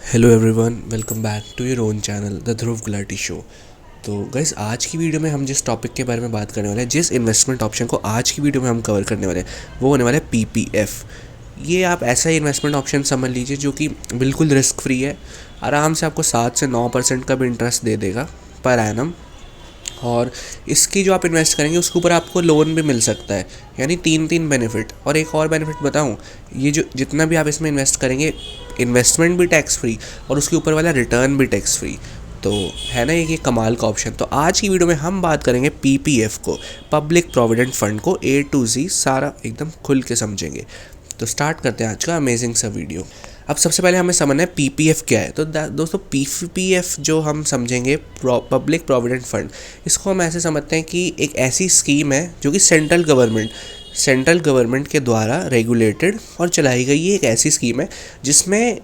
Hello everyone, welcome back to your own channel the Dhruv Gulati show. तो guys, आज की video में हम जिस टॉपिक के बारे में बात करने वाले हैं, जिस इन्वेस्टमेंट ऑप्शन को आज की वीडियो में हम कवर करने वाले हैं, वो होने वाला है पीपीएफ। ये आप ऐसा ही इन्वेस्टमेंट ऑप्शन समझ लीजिए जो कि बिल्कुल रिस्क फ्री है। आराम से आपको 7 से 9% का भी इंटरेस्ट दे देगा पर एनम। और इसकी जो आप इन्वेस्ट करेंगे उसके ऊपर आपको लोन भी मिल सकता है, यानी तीन बेनिफिट। और एक और बेनिफिट बताऊं, ये जो जितना भी आप इसमें इन्वेस्ट करेंगे, इन्वेस्टमेंट भी टैक्स फ्री और उसके ऊपर वाला रिटर्न भी टैक्स फ्री। तो है ना ये कमाल का ऑप्शन। तो आज की वीडियो में हम बात करेंगे पीपीएफ को, पब्लिक प्रोविडेंट फंड को, ए टू जी सारा एकदम खुल के समझेंगे। तो स्टार्ट करते हैं आज का अमेजिंग सा वीडियो। अब सबसे पहले हमें समझना है पीपीएफ क्या है। तो दोस्तों, पीपीएफ जो हम समझेंगे, पब्लिक प्रोविडेंट फंड, इसको हम ऐसे समझते हैं कि एक ऐसी स्कीम है जो कि सेंट्रल गवर्नमेंट के द्वारा रेगुलेटेड और चलाई गई एक ऐसी स्कीम है जिसमें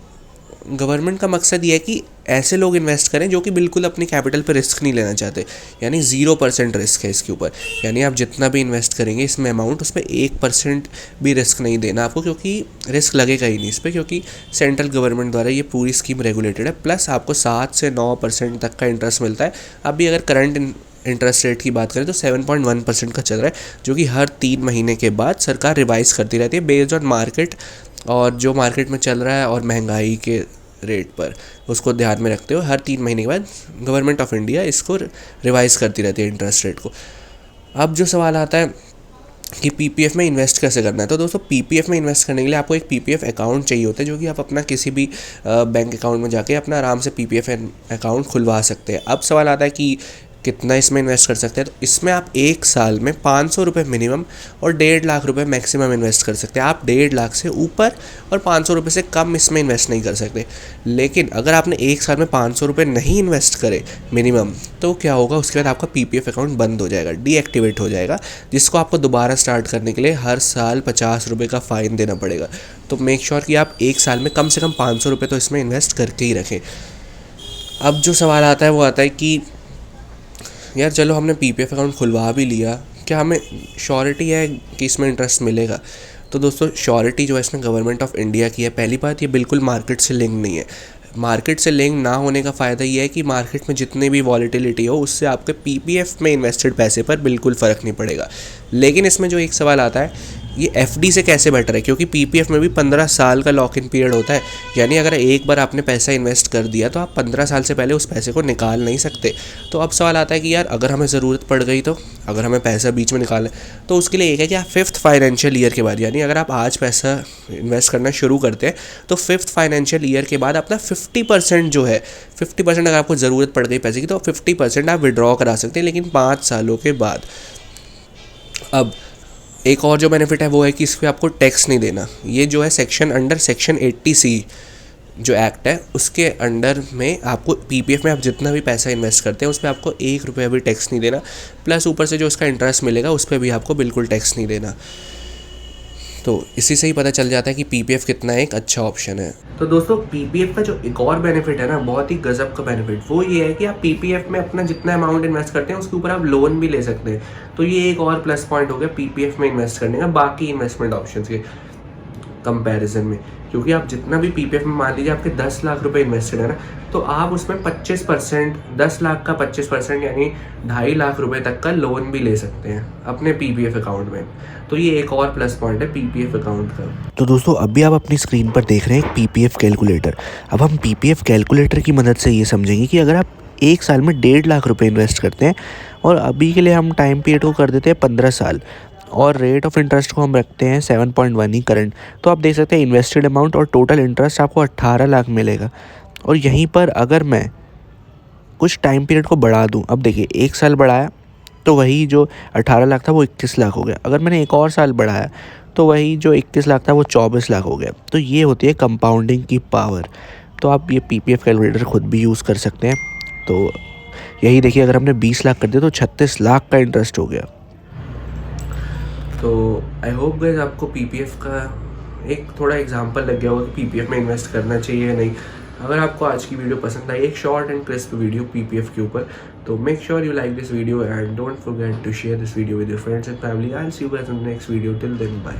गवर्नमेंट का मकसद ये है कि ऐसे लोग इन्वेस्ट करें जो कि बिल्कुल अपनी कैपिटल पर रिस्क नहीं लेना चाहते, यानी 0% रिस्क है इसके ऊपर। यानी आप जितना भी इन्वेस्ट करेंगे इसमें अमाउंट, उस पर 1% भी रिस्क नहीं देना आपको, क्योंकि रिस्क लगेगा ही नहीं इस पर, क्योंकि सेंट्रल गवर्नमेंट द्वारा ये पूरी स्कीम रेगुलेटेड है। प्लस आपको 7 से 9% तक का इंटरेस्ट मिलता है। अभी अगर करंट इंटरेस्ट रेट की बात करें तो 7.1% का चल रहा है, जो कि हर 3 महीने के बाद सरकार रिवाइज करती रहती है बेस्ड ऑन मार्केट, और जो मार्केट में चल रहा है और महंगाई के रेट पर, उसको ध्यान में रखते हुए हर 3 महीने के बाद गवर्नमेंट ऑफ इंडिया इसको रिवाइज करती रहती है इंटरेस्ट रेट को। अब जो सवाल आता है कि पीपीएफ में इन्वेस्ट कैसे करना है, तो दोस्तों पीपीएफ में इन्वेस्ट करने के लिए आपको एक पीपीएफ अकाउंट चाहिए होता है, जो कि आप अपना किसी भी बैंक अकाउंट में जाके अपना आराम से पीपीएफ अकाउंट खुलवा सकते हैं। अब सवाल आता है कि कितना इसमें इन्वेस्ट कर सकते हैं। तो इसमें आप एक साल में 500 रुपये मिनिमम और 1.5 लाख रुपये मैक्सिमम इन्वेस्ट कर सकते हैं। आप 1.5 लाख से ऊपर और 500 रुपये से कम इसमें इन्वेस्ट नहीं कर सकते। लेकिन अगर आपने एक साल में 500 रुपये नहीं इन्वेस्ट करे मिनिमम, तो क्या होगा, उसके बाद आपका पीपीएफ अकाउंट बंद हो जाएगा, डीएक्टिवेट हो जाएगा, जिसको आपको दोबारा स्टार्ट करने के लिए हर साल 50 रुपये का फ़ाइन देना पड़ेगा। तो मेक श्योर कि आप एक साल में कम से कम 500 रुपये तो इसमें इन्वेस्ट करके ही रखें। अब जो सवाल आता है वो आता है कि यार चलो, हमने पीपीएफ अकाउंट खुलवा भी लिया, क्या हमें श्योरिटी है कि इसमें इंटरेस्ट मिलेगा? तो दोस्तों, श्योरिटी जो है इसमें गवर्नमेंट ऑफ इंडिया की है। पहली बात, ये बिल्कुल मार्केट से लिंक नहीं है। मार्केट से लिंक ना होने का फ़ायदा ये है कि मार्केट में जितनी भी वॉलीटिलिटी हो, उससे आपके पीपीएफ में इन्वेस्टेड पैसे पर बिल्कुल फ़र्क नहीं पड़ेगा। लेकिन इसमें जो एक सवाल आता है, ये एफडी से कैसे बेटर है, क्योंकि पीपीएफ में भी 15 साल का लॉक इन पीरियड होता है। यानी अगर एक बार आपने पैसा इन्वेस्ट कर दिया तो आप 15 साल से पहले उस पैसे को निकाल नहीं सकते। तो अब सवाल आता है कि यार, अगर हमें ज़रूरत पड़ गई, तो अगर हमें पैसा बीच में निकालना है, तो उसके लिए एक है कि आप 5th फाइनेंशियल ईयर के बाद, यानी अगर आप आज पैसा इन्वेस्ट करना शुरू करते हैं तो 5th फाइनेंशियल ईयर के बाद अपना 50% जो है, 50% अगर आपको ज़रूरत पड़ गई पैसे की, तो 50% आप विड्रॉ करा सकते हैं, लेकिन 5 सालों के बाद। अब एक और जो बेनिफिट है वो है कि इस पर आपको टैक्स नहीं देना। ये जो है सेक्शन 80C जो एक्ट है, उसके अंडर में आपको पीपीएफ में आप जितना भी पैसा इन्वेस्ट करते हैं उस पर आपको 1 रुपया भी टैक्स नहीं देना। प्लस ऊपर से जो उसका इंटरेस्ट मिलेगा उस पर भी आपको बिल्कुल टैक्स नहीं देना। तो इसी से ही पता चल जाता है कि पीपीएफ कितना एक अच्छा ऑप्शन है। तो दोस्तों, पीपीएफ का जो एक और बेनिफिट है ना, बहुत ही गजब का बेनिफिट, वो ये है कि आप पीपीएफ में अपना जितना अमाउंट इन्वेस्ट करते हैं उसके ऊपर आप लोन भी ले सकते हैं। तो ये एक और प्लस पॉइंट हो गया पीपीएफ में इन्वेस्ट करने का बाकी इन्वेस्टमेंट ऑप्शंस के कंपैरिजन में। क्योंकि आप जितना भी पीपीएफ में, मान लीजिए आपके 10 लाख रुपए इन्वेस्टेड है ना, तो आप उसमें 25%, 10 लाख का 25% यानी 2.5 लाख रुपए तक का लोन भी ले सकते हैं अपने पीपीएफ अकाउंट में। तो ये एक और प्लस पॉइंट है पीपीएफ अकाउंट का। तो दोस्तों, अभी आप अपनी स्क्रीन पर देख रहे हैं एक पीपीएफ कैलकुलेटर। अब हम पीपीएफ कैलकुलेटर की मदद से ये समझेंगे कि अगर आप एक साल में 1.5 लाख रुपए इन्वेस्ट करते हैं, और अभी के लिए हम टाइम पीरियड को कर देते हैं 15 साल, और रेट ऑफ इंटरेस्ट को हम रखते हैं 7.1 ही करंट, तो आप देख सकते हैं इन्वेस्टेड अमाउंट और टोटल इंटरेस्ट आपको 18 लाख मिलेगा। और यहीं पर अगर मैं कुछ टाइम पीरियड को बढ़ा दूं, अब देखिए 1 साल बढ़ाया तो वही जो 18 लाख था वो 21 लाख हो गया। अगर मैंने एक और साल बढ़ाया तो वही जो 21 लाख था वो 24 लाख हो गया। तो ये होती है कंपाउंडिंग की पावर। तो आप ये पीपीएफ कैलकुलेटर खुद भी यूज़ कर सकते हैं। तो यही देखिए, अगर हमने 20 लाख कर दिया तो 36 लाख का इंटरेस्ट हो गया। तो आई होप गाइस आपको पीपीएफ का एक थोड़ा एग्जांपल लग गया होगा कि पीपीएफ में इन्वेस्ट करना चाहिए या नहीं। अगर आपको आज की वीडियो पसंद आई, एक short and crisp video PPF के ऊपर, तो make sure you like this video and don't forget to share this video with your friends and family. I will see you guys in the next video. Till then, bye.